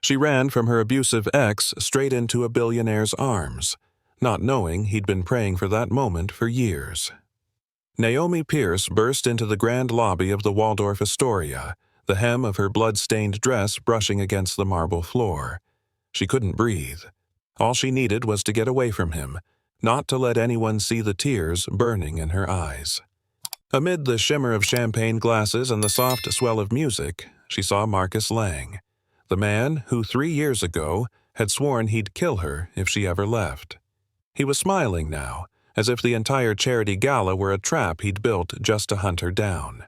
She ran from her abusive ex straight into a billionaire's arms, not knowing he'd been praying for that moment for years. Naomi Pierce burst into the grand lobby of the Waldorf Astoria, the hem of her blood-stained dress brushing against the marble floor. She couldn't breathe. All she needed was to get away from him, not to let anyone see the tears burning in her eyes. Amid the shimmer of champagne glasses and the soft swell of music, she saw Marcus Lang, the man who 3 years ago had sworn he'd kill her if she ever left. He was smiling now, as if the entire charity gala were a trap he'd built just to hunt her down.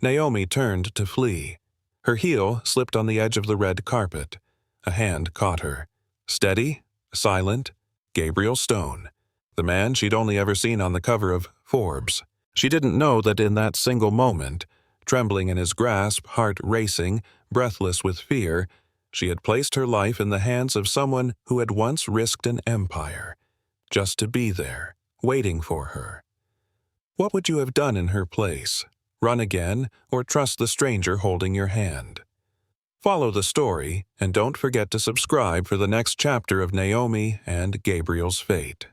Naomi turned to flee. Her heel slipped on the edge of the red carpet. A hand caught her. Steady, silent, Gabriel Stone, the man she'd only ever seen on the cover of Forbes. She didn't know that in that single moment, trembling in his grasp, heart racing, breathless with fear, she had placed her life in the hands of someone who had once risked an empire, just to be there, waiting for her. What would you have done in her place? Run again, or trust the stranger holding your hand? Follow the story, and don't forget to subscribe for the next chapter of Naomi and Gabriel's fate.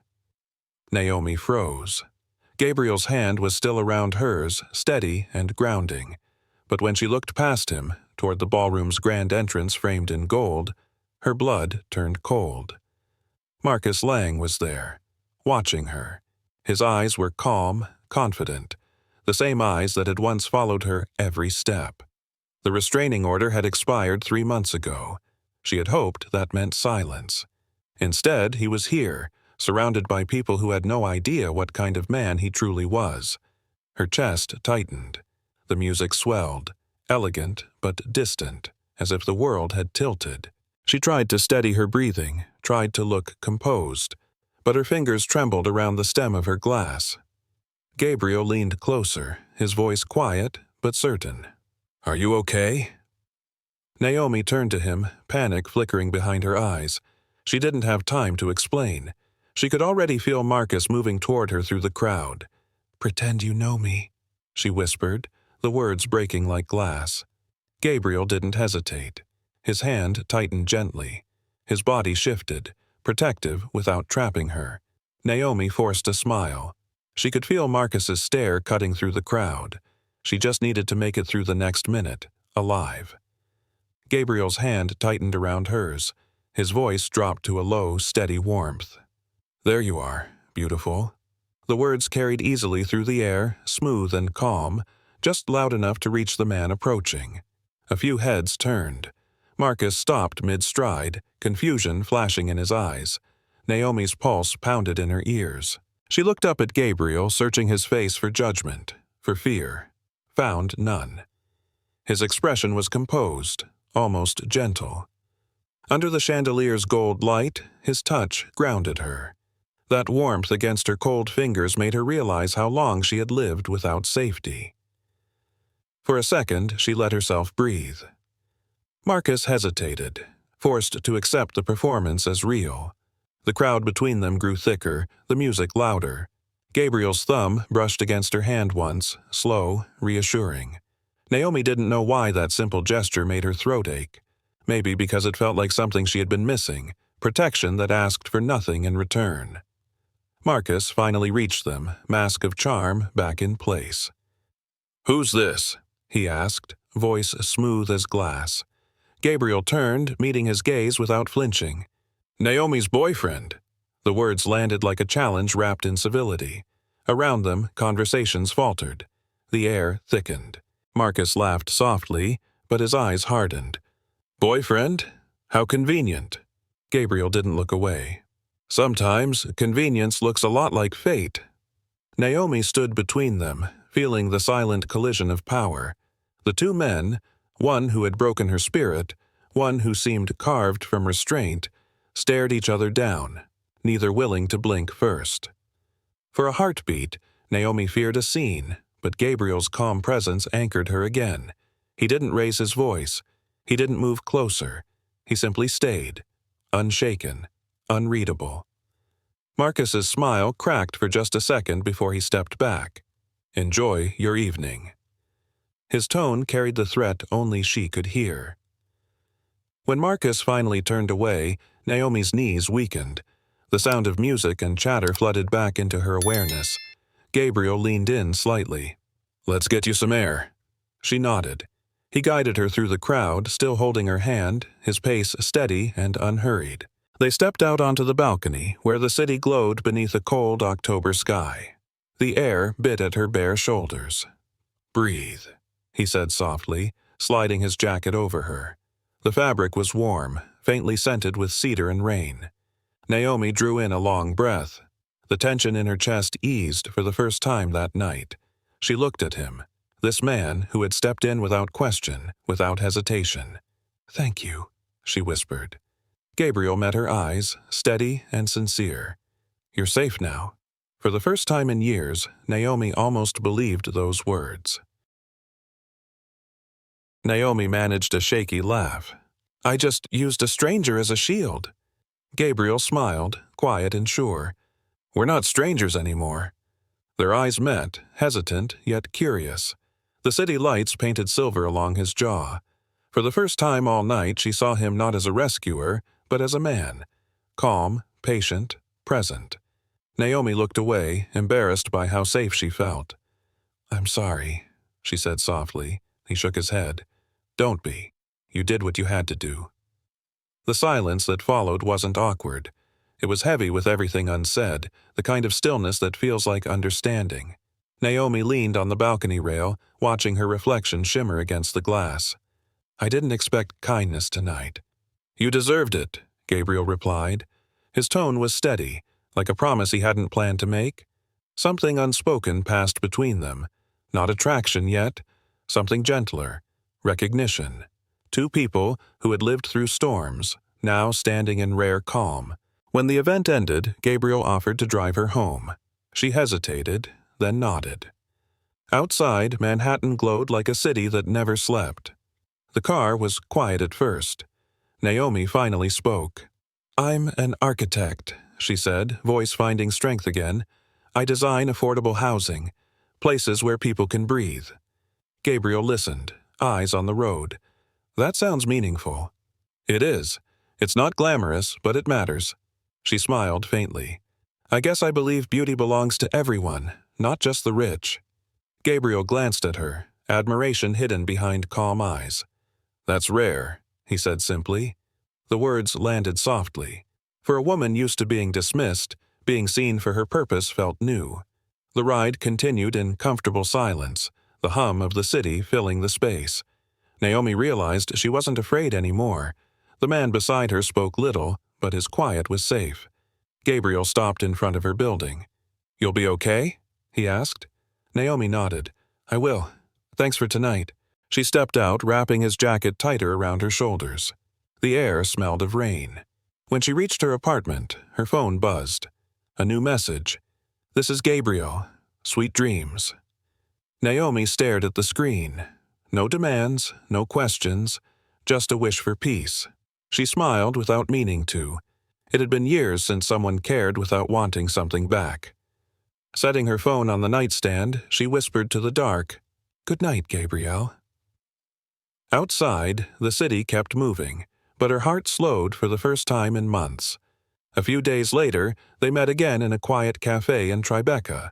Naomi froze. Gabriel's hand was still around hers, steady and grounding. But when she looked past him, toward the ballroom's grand entrance framed in gold, her blood turned cold. Marcus Lang was there, watching her. His eyes were calm, confident, the same eyes that had once followed her every step. The restraining order had expired 3 months ago. She had hoped that meant silence. Instead, he was here, surrounded by people who had no idea what kind of man he truly was. Her chest tightened. The music swelled, elegant but distant, as if the world had tilted. She tried to steady her breathing, tried to look composed, but her fingers trembled around the stem of her glass. Gabriel leaned closer, his voice quiet but certain. "Are you okay?" Naomi turned to him, panic flickering behind her eyes. She didn't have time to explain. She could already feel Marcus moving toward her through the crowd. "Pretend you know me," she whispered, the words breaking like glass. Gabriel didn't hesitate. His hand tightened gently. His body shifted, protective without trapping her. Naomi forced a smile. She could feel Marcus's stare cutting through the crowd. She just needed to make it through the next minute, alive. Gabriel's hand tightened around hers. His voice dropped to a low, steady warmth. "There you are, beautiful." The words carried easily through the air, smooth and calm, just loud enough to reach the man approaching. A few heads turned. Marcus stopped mid-stride, confusion flashing in his eyes. Naomi's pulse pounded in her ears. She looked up at Gabriel, searching his face for judgment, for fear. Found none. His expression was composed, almost gentle. Under the chandelier's gold light, his touch grounded her. That warmth against her cold fingers made her realize how long she had lived without safety. For a second, she let herself breathe. Marcus hesitated, forced to accept the performance as real. The crowd between them grew thicker, the music louder. Gabriel's thumb brushed against her hand once, slow, reassuring. Naomi didn't know why that simple gesture made her throat ache. Maybe because it felt like something she had been missing, protection that asked for nothing in return. Marcus finally reached them, mask of charm back in place. "Who's this?" he asked, voice smooth as glass. Gabriel turned, meeting his gaze without flinching. "Naomi's boyfriend." The words landed like a challenge wrapped in civility. Around them, conversations faltered. The air thickened. Marcus laughed softly, but his eyes hardened. "Boyfriend? How convenient." Gabriel didn't look away. "Sometimes convenience looks a lot like fate." Naomi stood between them, feeling the silent collision of power. The two men, one who had broken her spirit, one who seemed carved from restraint, stared each other down, neither willing to blink first. For a heartbeat, Naomi feared a scene, but Gabriel's calm presence anchored her again. He didn't raise his voice. He didn't move closer. He simply stayed, unshaken, unreadable. Marcus's smile cracked for just a second before he stepped back. "Enjoy your evening." His tone carried the threat only she could hear. When Marcus finally turned away, Naomi's knees weakened. The sound of music and chatter flooded back into her awareness. Gabriel leaned in slightly. "Let's get you some air." She nodded. He guided her through the crowd, still holding her hand, his pace steady and unhurried. They stepped out onto the balcony, where the city glowed beneath a cold October sky. The air bit at her bare shoulders. "Breathe," he said softly, sliding his jacket over her. The fabric was warm, faintly scented with cedar and rain. Naomi drew in a long breath. The tension in her chest eased for the first time that night. She looked at him, this man who had stepped in without question, without hesitation. "Thank you," she whispered. Gabriel met her eyes, steady and sincere. "You're safe now." For the first time in years, Naomi almost believed those words. Naomi managed a shaky laugh. "I just used a stranger as a shield." Gabriel smiled, quiet and sure. "We're not strangers anymore." Their eyes met, hesitant yet curious. The city lights painted silver along his jaw. For the first time all night she saw him not as a rescuer, but as a man. Calm, patient, present. Naomi looked away, embarrassed by how safe she felt. "I'm sorry," she said softly. He shook his head. "Don't be. You did what you had to do." The silence that followed wasn't awkward. It was heavy with everything unsaid, the kind of stillness that feels like understanding. Naomi leaned on the balcony rail, watching her reflection shimmer against the glass. "I didn't expect kindness tonight." "You deserved it," Gabriel replied. His tone was steady, like a promise he hadn't planned to make. Something unspoken passed between them. Not attraction yet, something gentler. Recognition. Two people who had lived through storms, now standing in rare calm. When the event ended, Gabriel offered to drive her home. She hesitated, then nodded. Outside, Manhattan glowed like a city that never slept. The car was quiet at first. Naomi finally spoke. "I'm an architect," she said, voice finding strength again. "I design affordable housing, places where people can breathe." Gabriel listened, eyes on the road. "That sounds meaningful." "It is. It's not glamorous, but it matters." She smiled faintly. "I guess I believe beauty belongs to everyone, not just the rich." Gabriel glanced at her, admiration hidden behind calm eyes. "That's rare," he said simply. The words landed softly. For a woman used to being dismissed, being seen for her purpose felt new. The ride continued in comfortable silence, the hum of the city filling the space. Naomi realized she wasn't afraid anymore. The man beside her spoke little, but his quiet was safe. Gabriel stopped in front of her building. "You'll be okay?" he asked. Naomi nodded. "I will. Thanks for tonight." She stepped out, wrapping his jacket tighter around her shoulders. The air smelled of rain. When she reached her apartment, her phone buzzed. A new message. "This is Gabriel. Sweet dreams." Naomi stared at the screen. No demands, no questions, just a wish for peace. She smiled without meaning to. It had been years since someone cared without wanting something back. Setting her phone on the nightstand, she whispered to the dark, "Good night, Gabriel." Outside, the city kept moving, but her heart slowed for the first time in months. A few days later, they met again in a quiet cafe in Tribeca.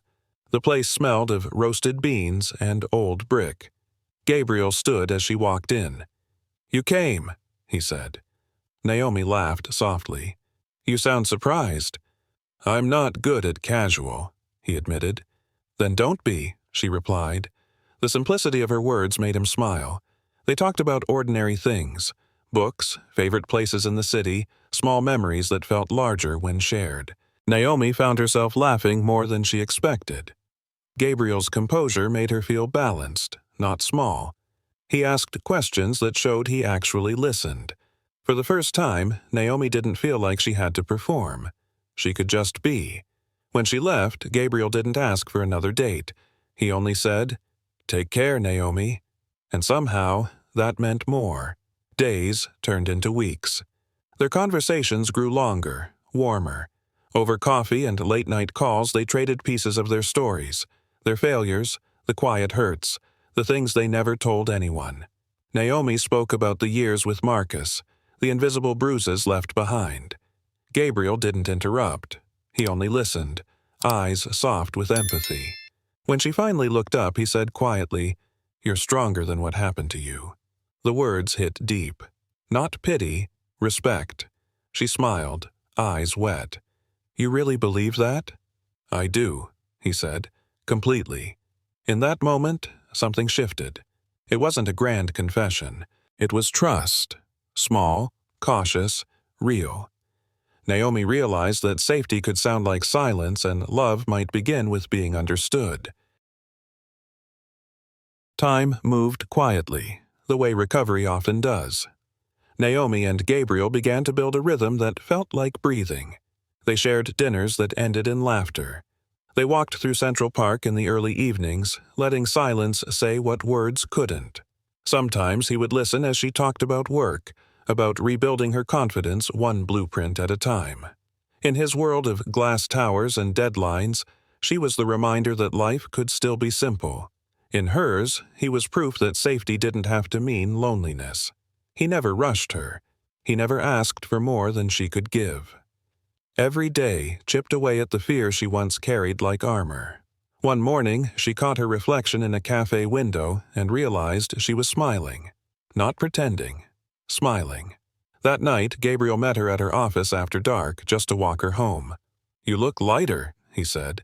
The place smelled of roasted beans and old brick. Gabriel stood as she walked in. "You came," he said. Naomi laughed softly. "You sound surprised." "I'm not good at casual," he admitted. "Then don't be," she replied. The simplicity of her words made him smile. They talked about ordinary things. Books, favorite places in the city, small memories that felt larger when shared. Naomi found herself laughing more than she expected. Gabriel's composure made her feel balanced, not small. He asked questions that showed he actually listened. For the first time, Naomi didn't feel like she had to perform. She could just be. When she left, Gabriel didn't ask for another date. He only said, "Take care, Naomi." And somehow, that meant more. Days turned into weeks. Their conversations grew longer, warmer. Over coffee and late-night calls, they traded pieces of their stories, their failures, the quiet hurts, the things they never told anyone. Naomi spoke about the years with Marcus, the invisible bruises left behind. Gabriel didn't interrupt. He only listened, eyes soft with empathy. When she finally looked up, he said quietly, "You're stronger than what happened to you." The words hit deep. Not pity, respect. She smiled, eyes wet. "You really believe that?" "I do," he said, completely. In that moment, something shifted. It wasn't a grand confession. It was trust. Small, cautious, real. Naomi realized that safety could sound like silence and love might begin with being understood. Time moved quietly, the way recovery often does. Naomi and Gabriel began to build a rhythm that felt like breathing. They shared dinners that ended in laughter. They walked through Central Park in the early evenings, letting silence say what words couldn't. Sometimes he would listen as she talked about work, about rebuilding her confidence one blueprint at a time. In his world of glass towers and deadlines, she was the reminder that life could still be simple. In hers, he was proof that safety didn't have to mean loneliness. He never rushed her. He never asked for more than she could give. Every day chipped away at the fear she once carried like armor. One morning, she caught her reflection in a cafe window and realized she was smiling. Not pretending. Smiling. That night, Gabriel met her at her office after dark just to walk her home. "You look lighter," he said.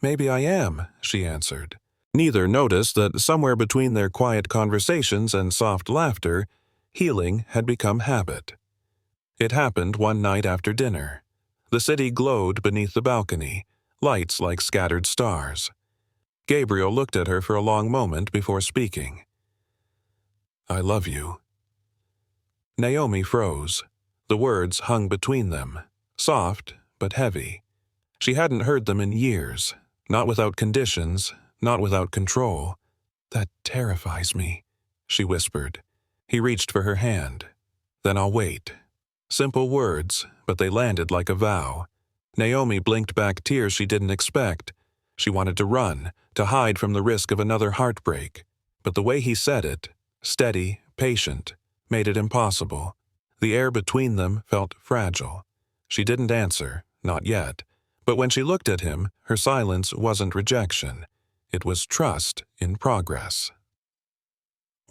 "Maybe I am," she answered. Neither noticed that somewhere between their quiet conversations and soft laughter, healing had become habit. It happened one night after dinner. The city glowed beneath the balcony, lights like scattered stars. Gabriel looked at her for a long moment before speaking. "I love you." Naomi froze. The words hung between them, soft but heavy. She hadn't heard them in years, not without conditions, not without control. "That terrifies me," she whispered. He reached for her hand. "Then I'll wait." Simple words, but they landed like a vow. Naomi blinked back tears she didn't expect. She wanted to run, to hide from the risk of another heartbreak. But the way he said it, steady, patient, made it impossible. The air between them felt fragile. She didn't answer, not yet. But when she looked at him, her silence wasn't rejection. It was trust in progress.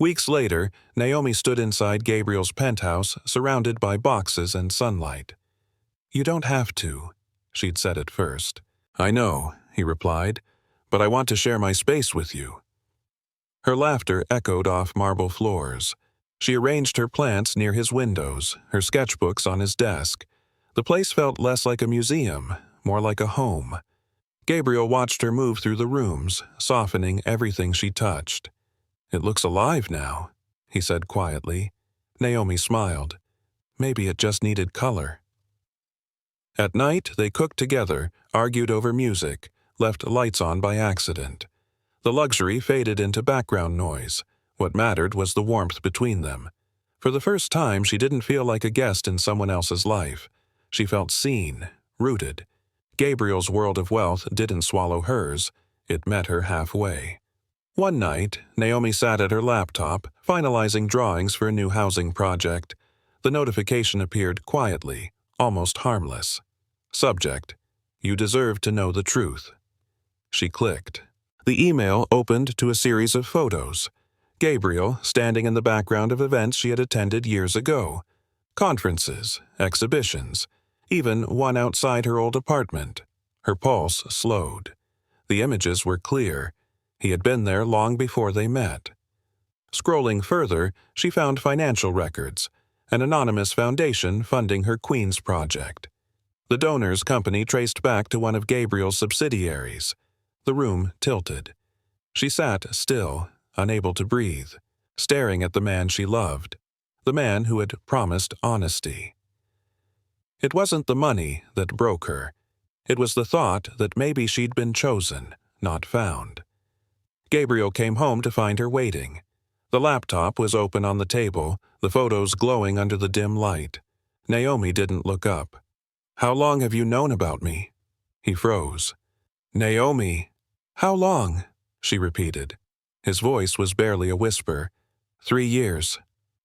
Weeks later, Naomi stood inside Gabriel's penthouse, surrounded by boxes and sunlight. "You don't have to," she'd said at first. "I know," he replied, "but I want to share my space with you." Her laughter echoed off marble floors. She arranged her plants near his windows, her sketchbooks on his desk. The place felt less like a museum, more like a home. Gabriel watched her move through the rooms, softening everything she touched. "It looks alive now," he said quietly. Naomi smiled. Maybe it just needed color. At night, they cooked together, argued over music, left lights on by accident. The luxury faded into background noise. What mattered was the warmth between them. For the first time, she didn't feel like a guest in someone else's life. She felt seen, rooted. Gabriel's world of wealth didn't swallow hers. It met her halfway. One night, Naomi sat at her laptop, finalizing drawings for a new housing project. The notification appeared quietly, almost harmless. Subject: "You deserve to know the truth." She clicked. The email opened to a series of photos. Gabriel, standing in the background of events she had attended years ago. Conferences, exhibitions, even one outside her old apartment. Her pulse slowed. The images were clear. He had been there long before they met. Scrolling further, she found financial records, an anonymous foundation funding her Queens project. The donor's company traced back to one of Gabriel's subsidiaries. The room tilted. She sat still, unable to breathe, staring at the man she loved, the man who had promised honesty. It wasn't the money that broke her. It was the thought that maybe she'd been chosen, not found. Gabriel came home to find her waiting. The laptop was open on the table, the photos glowing under the dim light. Naomi didn't look up. "How long have you known about me?" He froze. "Naomi!" "How long?" she repeated. His voice was barely a whisper. 3 years.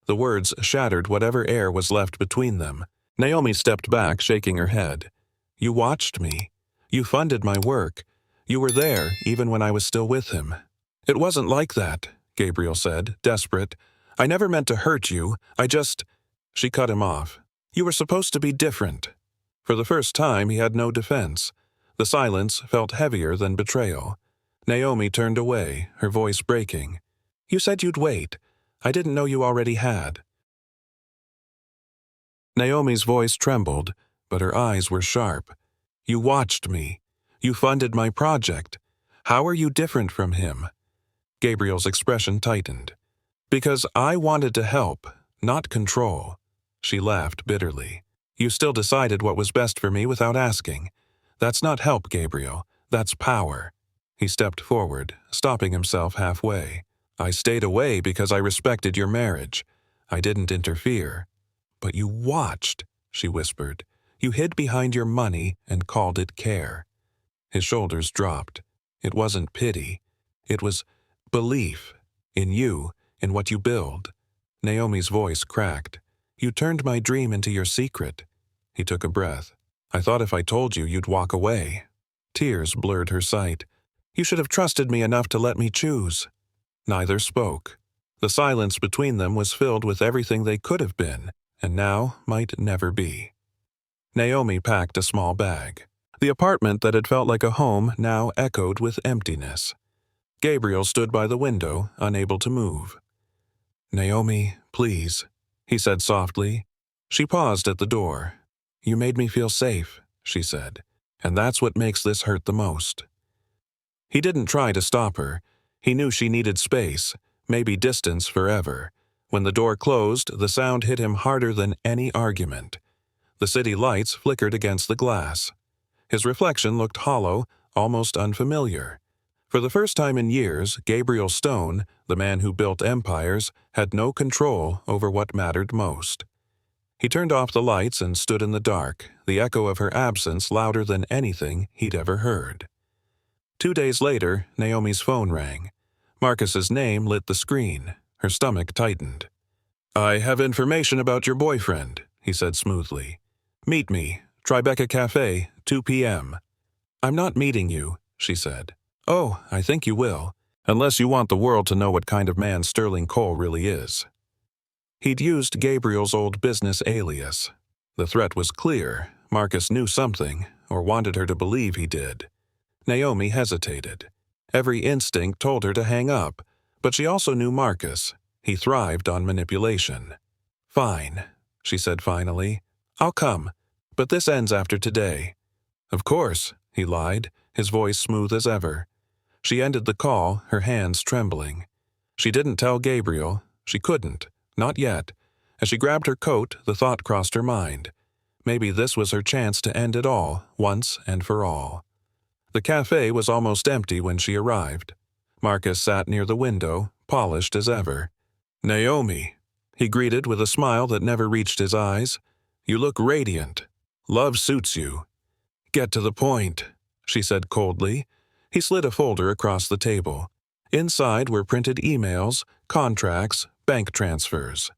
The words shattered whatever air was left between them. Naomi stepped back, shaking her head. You watched me. You funded my work. You were there, even when I was still with him. It wasn't like that, Gabriel said, desperate. I never meant to hurt you. She cut him off. You were supposed to be different. For the first time, he had no defense. The silence felt heavier than betrayal. Naomi turned away, her voice breaking. You said you'd wait. I didn't know you already had. Naomi's voice trembled, but her eyes were sharp. You watched me. You funded my project. How are you different from him? Gabriel's expression tightened. Because I wanted to help, not control. She laughed bitterly. You still decided what was best for me without asking. That's not help, Gabriel. That's power. He stepped forward, stopping himself halfway. I stayed away because I respected your marriage. I didn't interfere. But you watched, she whispered. You hid behind your money and called it care. His shoulders dropped. It wasn't pity. It was belief. In you, in what you build. Naomi's voice cracked. You turned my dream into your secret. He took a breath. I thought if I told you, you'd walk away. Tears blurred her sight. You should have trusted me enough to let me choose. Neither spoke. The silence between them was filled with everything they could have been, and now might never be. Naomi packed a small bag. The apartment that had felt like a home now echoed with emptiness. Gabriel stood by the window, unable to move. Naomi, please, he said softly. She paused at the door. You made me feel safe, she said, and that's what makes this hurt the most. He didn't try to stop her. He knew she needed space, maybe distance forever. When the door closed, the sound hit him harder than any argument. The city lights flickered against the glass. His reflection looked hollow, almost unfamiliar. For the first time in years, Gabriel Stone, the man who built empires, had no control over what mattered most. He turned off the lights and stood in the dark, the echo of her absence louder than anything he'd ever heard. 2 days later, Naomi's phone rang. Marcus's name lit the screen. Her stomach tightened. I have information about your boyfriend, he said smoothly. Meet me, Tribeca Cafe, 2 p.m. I'm not meeting you, she said. Oh, I think you will, unless you want the world to know what kind of man Sterling Cole really is. He'd used Gabriel's old business alias. The threat was clear. Marcus knew something, or wanted her to believe he did. Naomi hesitated. Every instinct told her to hang up, but she also knew Marcus. He thrived on manipulation. Fine, she said finally. I'll come, but this ends after today. Of course, he lied, his voice smooth as ever. She ended the call, her hands trembling. She didn't tell Gabriel. She couldn't. Not yet. As she grabbed her coat, the thought crossed her mind. Maybe this was her chance to end it all, once and for all. The cafe was almost empty when she arrived. Marcus sat near the window, polished as ever. Naomi, he greeted with a smile that never reached his eyes. You look radiant. Love suits you. Get to the point, she said coldly. He slid a folder across the table. Inside were printed emails, contracts, bank transfers.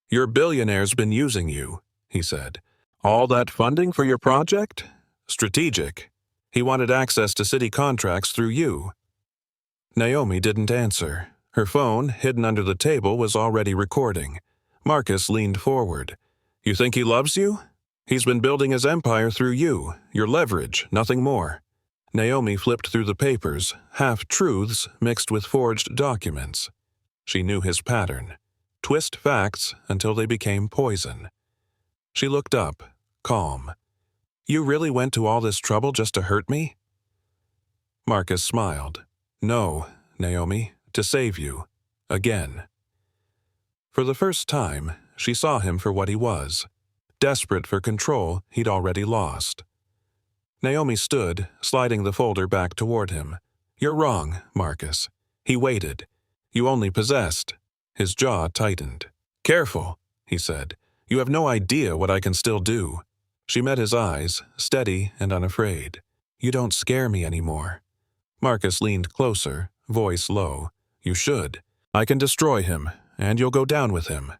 Your billionaire's been using you, he said. All that funding for your project? Strategic. He wanted access to city contracts through you. Naomi didn't answer. Her phone, hidden under the table, was already recording. Marcus leaned forward. You think he loves you? He's been building his empire through you, your leverage, nothing more. Naomi flipped through the papers, half-truths mixed with forged documents. She knew his pattern. Twist facts until they became poison. She looked up, calm. You really went to all this trouble just to hurt me? Marcus smiled. No, Naomi, to save you. Again. For the first time, she saw him for what he was. Desperate for control he'd already lost. Naomi stood, sliding the folder back toward him. You're wrong, Marcus. He waited. You only possessed. His jaw tightened. Careful, he said. You have no idea what I can still do. She met his eyes, steady and unafraid. You don't scare me anymore. Marcus leaned closer, voice low. You should. I can destroy him, and you'll go down with him.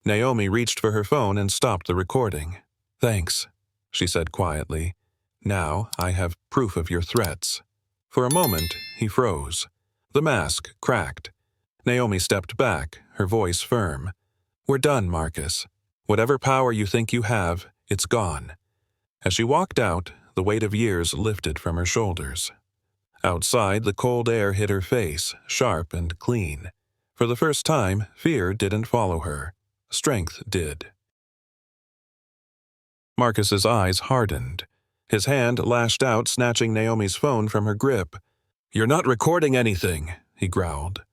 Naomi reached for her phone and stopped the recording. "Thanks," she said quietly. "Now I have proof of your threats." For a moment, he froze. The mask cracked. Naomi stepped back, her voice firm. "We're done, Marcus. Whatever power you think you have, it's gone." As she walked out, the weight of years lifted from her shoulders. Outside, the cold air hit her face, sharp and clean. For the first time, fear didn't follow her. Strength did. Marcus's eyes hardened. His hand lashed out, snatching Naomi's phone from her grip. "You're not recording anything," he growled.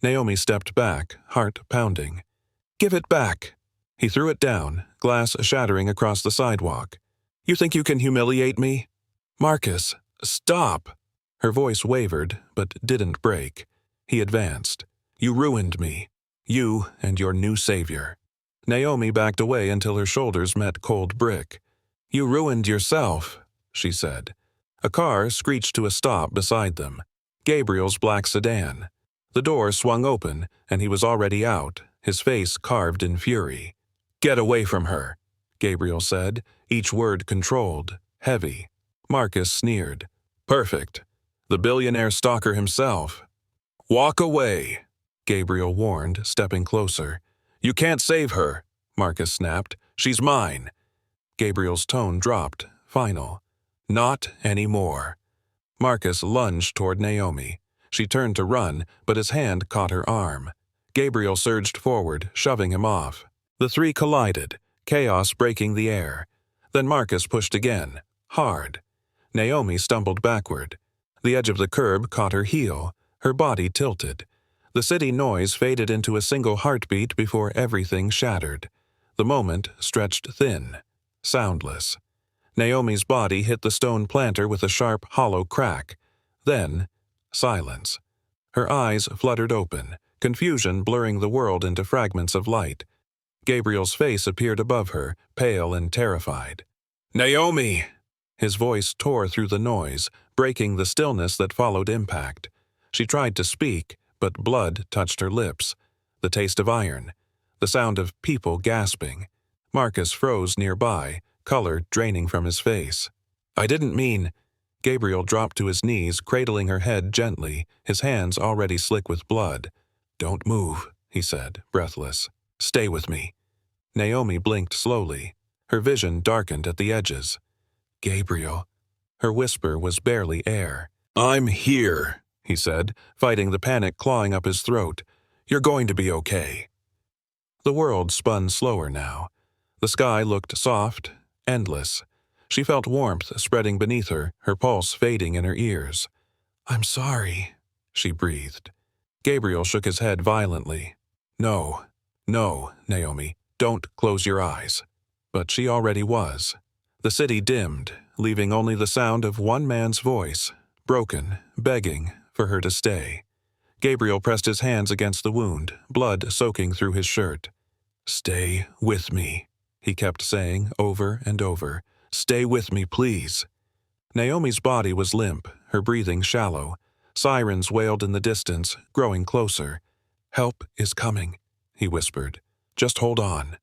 Naomi stepped back, heart pounding. "Give it back." He threw it down, glass shattering across the sidewalk. "You think you can humiliate me?" "Marcus, stop!" Her voice wavered, but didn't break. He advanced. "You ruined me. You and your new savior." Naomi backed away until her shoulders met cold brick. "You ruined yourself," she said. A car screeched to a stop beside them. Gabriel's black sedan. The door swung open, and he was already out, his face carved in fury. "Get away from her," Gabriel said, each word controlled, heavy. Marcus sneered. "Perfect. The billionaire stalker himself." "Walk away," Gabriel warned, stepping closer. "You can't save her," Marcus snapped. "She's mine." Gabriel's tone dropped, final. "Not anymore." Marcus lunged toward Naomi. She turned to run, but his hand caught her arm. Gabriel surged forward, shoving him off. The three collided, chaos breaking the air. Then Marcus pushed again, hard. Naomi stumbled backward. The edge of the curb caught her heel. Her body tilted. The city noise faded into a single heartbeat before everything shattered. The moment stretched thin, soundless. Naomi's body hit the stone planter with a sharp, hollow crack. Then, silence. Her eyes fluttered open, confusion blurring the world into fragments of light. Gabriel's face appeared above her, pale and terrified. "Naomi!" His voice tore through the noise, breaking the stillness that followed impact. She tried to speak, but blood touched her lips. The taste of iron. The sound of people gasping. Marcus froze nearby, color draining from his face. "I didn't mean—" Gabriel dropped to his knees, cradling her head gently, his hands already slick with blood. "Don't move," he said, breathless. "Stay with me." Naomi blinked slowly. Her vision darkened at the edges. "Gabriel." Her whisper was barely air. "I'm here," he said, fighting the panic clawing up his throat. "You're going to be okay." The world spun slower now. The sky looked soft, endless. She felt warmth spreading beneath her, her pulse fading in her ears. "I'm sorry," she breathed. Gabriel shook his head violently. "No, no, Naomi, don't close your eyes." But she already was. The city dimmed, leaving only the sound of one man's voice, broken, begging for her to stay. Gabriel pressed his hands against the wound, blood soaking through his shirt. "Stay with me," he kept saying over and over. "Stay with me, please." Naomi's body was limp, her breathing shallow. Sirens wailed in the distance, growing closer. "Help is coming," he whispered. "Just hold on."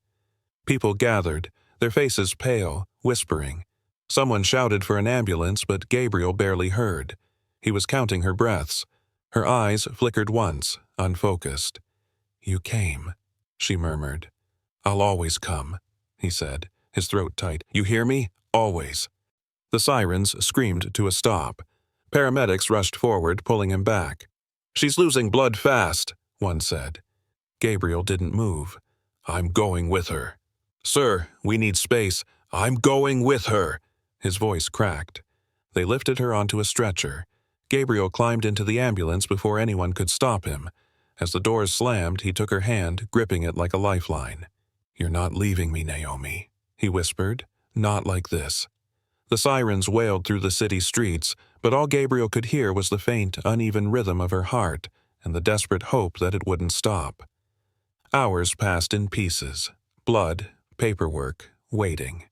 People gathered, their faces pale, whispering. Someone shouted for an ambulance, but Gabriel barely heard. He was counting her breaths. Her eyes flickered once, unfocused. "You came," she murmured. "I'll always come," he said, his throat tight. "You hear me? Always." The sirens screamed to a stop. Paramedics rushed forward, pulling him back. "She's losing blood fast," one said. Gabriel didn't move. "I'm going with her." "Sir, we need space." "I'm going with her." His voice cracked. They lifted her onto a stretcher. Gabriel climbed into the ambulance before anyone could stop him. As the doors slammed, he took her hand, gripping it like a lifeline. "You're not leaving me, Naomi," he whispered. "Not like this." The sirens wailed through the city streets, but all Gabriel could hear was the faint, uneven rhythm of her heart and the desperate hope that it wouldn't stop. Hours passed in pieces. Blood, paperwork, waiting.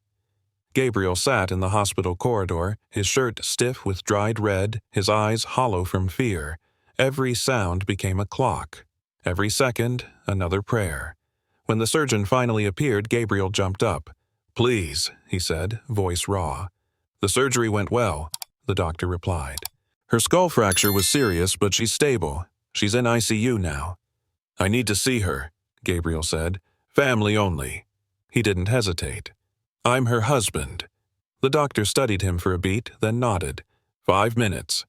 Gabriel sat in the hospital corridor, his shirt stiff with dried red, his eyes hollow from fear. Every sound became a clock. Every second, another prayer. When the surgeon finally appeared, Gabriel jumped up. "Please," he said, voice raw. "The surgery went well," the doctor replied. "Her skull fracture was serious, but she's stable. She's in ICU now." "I need to see her," Gabriel said. "Family only." He didn't hesitate. "I'm her husband." The doctor studied him for a beat, then nodded. 5 minutes.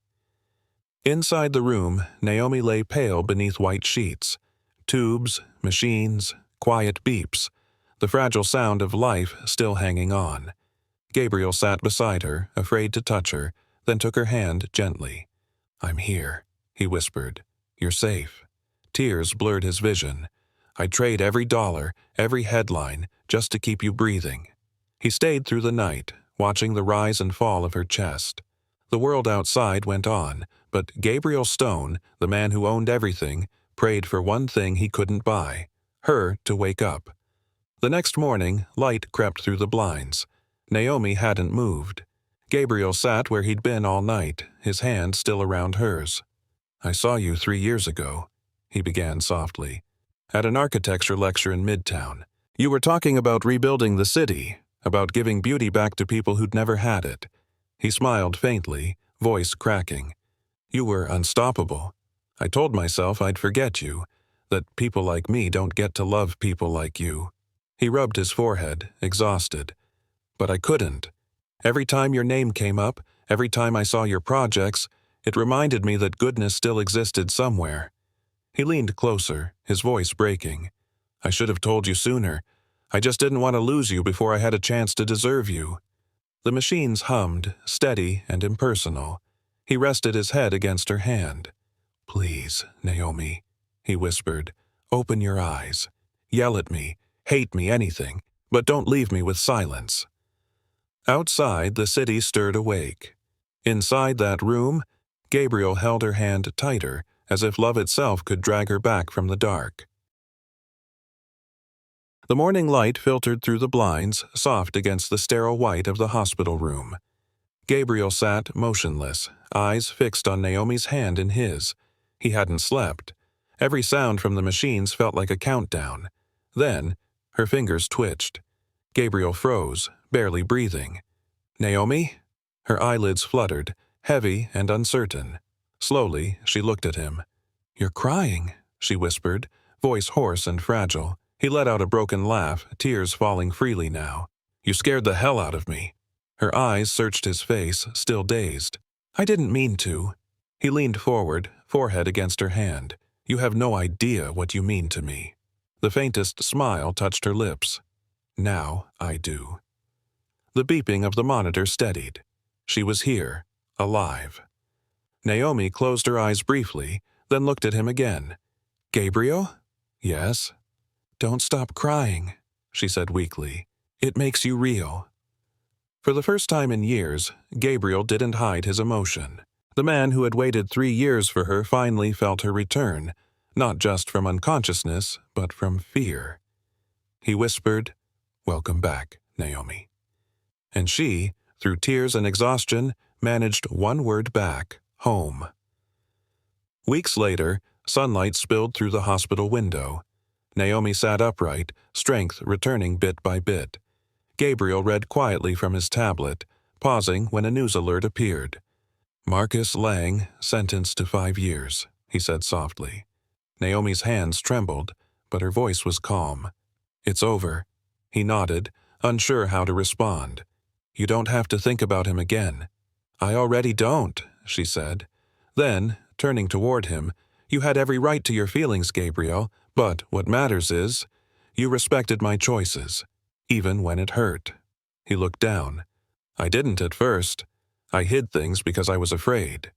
Inside the room, Naomi lay pale beneath white sheets. Tubes, machines, quiet beeps, the fragile sound of life still hanging on. Gabriel sat beside her, afraid to touch her, then took her hand gently. "I'm here," he whispered. "You're safe." Tears blurred his vision. "I'd trade every dollar, every headline, just to keep you breathing." He stayed through the night, watching the rise and fall of her chest. The world outside went on, but Gabriel Stone, the man who owned everything, prayed for one thing he couldn't buy: her to wake up. The next morning, light crept through the blinds. Naomi hadn't moved. Gabriel sat where he'd been all night, his hand still around hers. "I saw you 3 years ago," he began softly, "at an architecture lecture in Midtown. You were talking about rebuilding the city, about giving beauty back to people who'd never had it." He smiled faintly, voice cracking. "You were unstoppable. I told myself I'd forget you, that people like me don't get to love people like you." He rubbed his forehead, exhausted. "But I couldn't. Every time your name came up, every time I saw your projects, it reminded me that goodness still existed somewhere." He leaned closer, his voice breaking. "I should have told you sooner. I just didn't want to lose you before I had a chance to deserve you." The machines hummed, steady and impersonal. He rested his head against her hand. "Please, Naomi," he whispered, "open your eyes. Yell at me, hate me, anything, but don't leave me with silence." Outside, the city stirred awake. Inside that room, Gabriel held her hand tighter, as if love itself could drag her back from the dark. The morning light filtered through the blinds, soft against the sterile white of the hospital room. Gabriel sat motionless, eyes fixed on Naomi's hand in his. He hadn't slept. Every sound from the machines felt like a countdown. Then, her fingers twitched. Gabriel froze, barely breathing. "Naomi?" Her eyelids fluttered, heavy and uncertain. Slowly, she looked at him. "You're crying," she whispered, voice hoarse and fragile. He let out a broken laugh, tears falling freely now. "You scared the hell out of me." Her eyes searched his face, still dazed. "I didn't mean to." He leaned forward, forehead against her hand. "You have no idea what you mean to me." The faintest smile touched her lips. "Now I do." The beeping of the monitor steadied. She was here, alive. Naomi closed her eyes briefly, then looked at him again. "Gabriel?" "Yes." "Don't stop crying," she said weakly. "It makes you real." For the first time in years, Gabriel didn't hide his emotion. The man who had waited 3 years for her finally felt her return, not just from unconsciousness, but from fear. He whispered, "Welcome back, Naomi." And she, through tears and exhaustion, managed one word back: home. Weeks later, sunlight spilled through the hospital window. Naomi sat upright, strength returning bit by bit. Gabriel read quietly from his tablet, pausing when a news alert appeared. "Marcus Lang, sentenced to 5 years," he said softly. Naomi's hands trembled, but her voice was calm. "It's over." He nodded, unsure how to respond. "You don't have to think about him again." "I already don't," she said. Then, turning toward him, "You had every right to your feelings, Gabriel, but what matters is, you respected my choices, even when it hurt." He looked down. "I didn't at first. I hid things because I was afraid."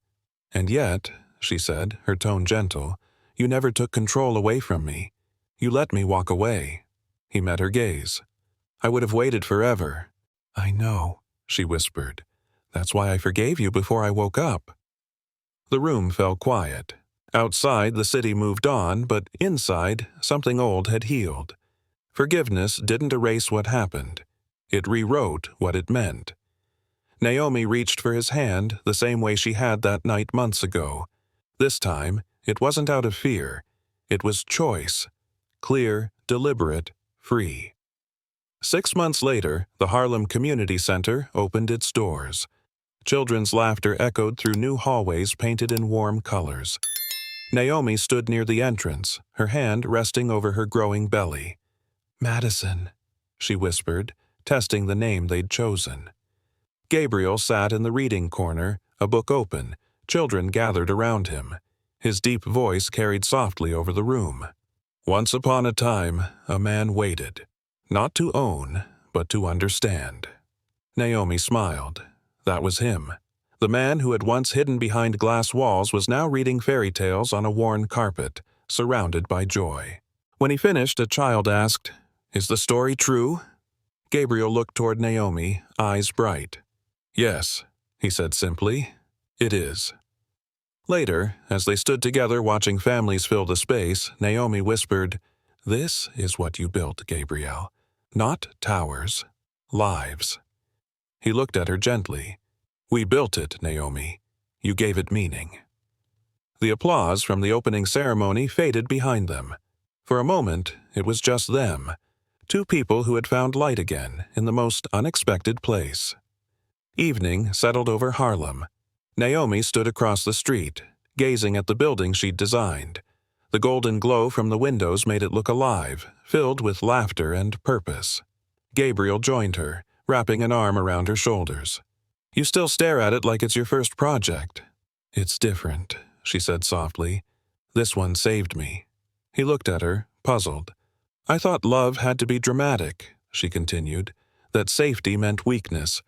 "And yet," she said, her tone gentle, "you never took control away from me. You let me walk away." He met her gaze. "I would have waited forever." "I know," she whispered. "That's why I forgave you before I woke up." The room fell quiet. Outside, the city moved on, but inside, something old had healed. Forgiveness didn't erase what happened. It rewrote what it meant. Naomi reached for his hand the same way she had that night months ago. This time, it wasn't out of fear. It was choice. clear, deliberate, free. 6 months later, the Harlem Community Center opened its doors. Children's laughter echoed through new hallways painted in warm colors. Naomi stood near the entrance, her hand resting over her growing belly. "Madison," she whispered, testing the name they'd chosen. Gabriel sat in the reading corner, a book open, children gathered around him. His deep voice carried softly over the room. "Once upon a time, a man waited, not to own, but to understand." Naomi smiled. That was him. The man who had once hidden behind glass walls was now reading fairy tales on a worn carpet, surrounded by joy. When he finished, a child asked, "Is the story true?" Gabriel looked toward Naomi, eyes bright. "Yes," he said simply, "it is." Later, as they stood together watching families fill the space, Naomi whispered, "This is what you built, Gabriel. Not towers, lives." He looked at her gently. "We built it, Naomi. You gave it meaning." The applause from the opening ceremony faded behind them. For a moment, it was just them, two people who had found light again in the most unexpected place. Evening settled over Harlem. Naomi stood across the street, gazing at the building she'd designed. The golden glow from the windows made it look alive, filled with laughter and purpose. Gabriel joined her, wrapping an arm around her shoulders. "You still stare at it like it's your first project." "It's different," she said softly. "This one saved me." He looked at her, puzzled. "I thought love had to be dramatic," she continued, "that safety meant weakness.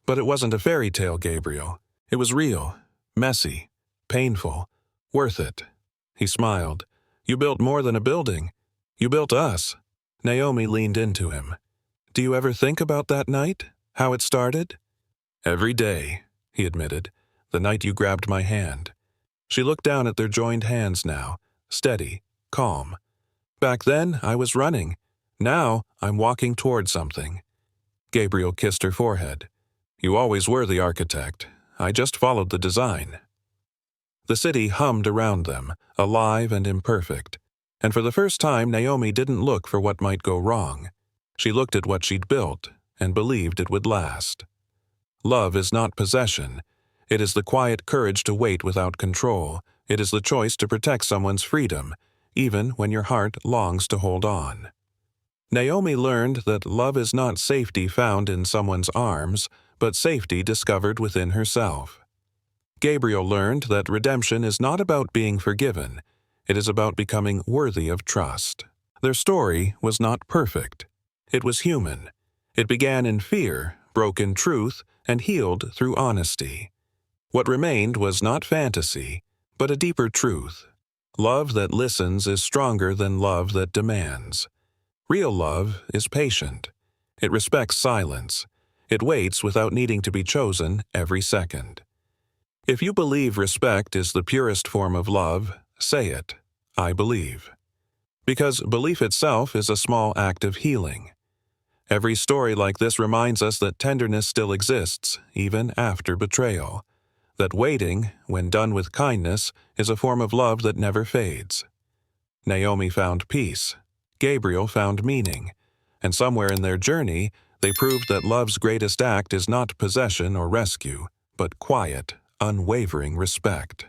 But it wasn't a fairy tale, Gabriel. It was real, messy, painful, worth it." He smiled. "You built more than a building. You built us." Naomi leaned into him. "Do you ever think about that night? How it started?" "Every day," he admitted, "the night you grabbed my hand." She looked down at their joined hands now, steady, calm. "Back then, I was running. Now, I'm walking toward something." Gabriel kissed her forehead. "You always were the architect. I just followed the design." The city hummed around them, alive and imperfect. And for the first time, Naomi didn't look for what might go wrong. She looked at what she'd built and believed it would last. Love is not possession. It is the quiet courage to wait without control. It is the choice to protect someone's freedom, even when your heart longs to hold on. Naomi learned that love is not safety found in someone's arms, but safety discovered within herself. Gabriel learned that redemption is not about being forgiven. It is about becoming worthy of trust. Their story was not perfect. It was human. It began in fear, broke in truth, and healed through honesty. What remained was not fantasy, but a deeper truth. Love that listens is stronger than love that demands. Real love is patient. It respects silence. It waits without needing to be chosen every second. If you believe respect is the purest form of love, say it, "I believe." Because belief itself is a small act of healing. Every story like this reminds us that tenderness still exists, even after betrayal. That waiting, when done with kindness, is a form of love that never fades. Naomi found peace. Gabriel found meaning. And somewhere in their journey, they proved that love's greatest act is not possession or rescue, but quiet, unwavering respect.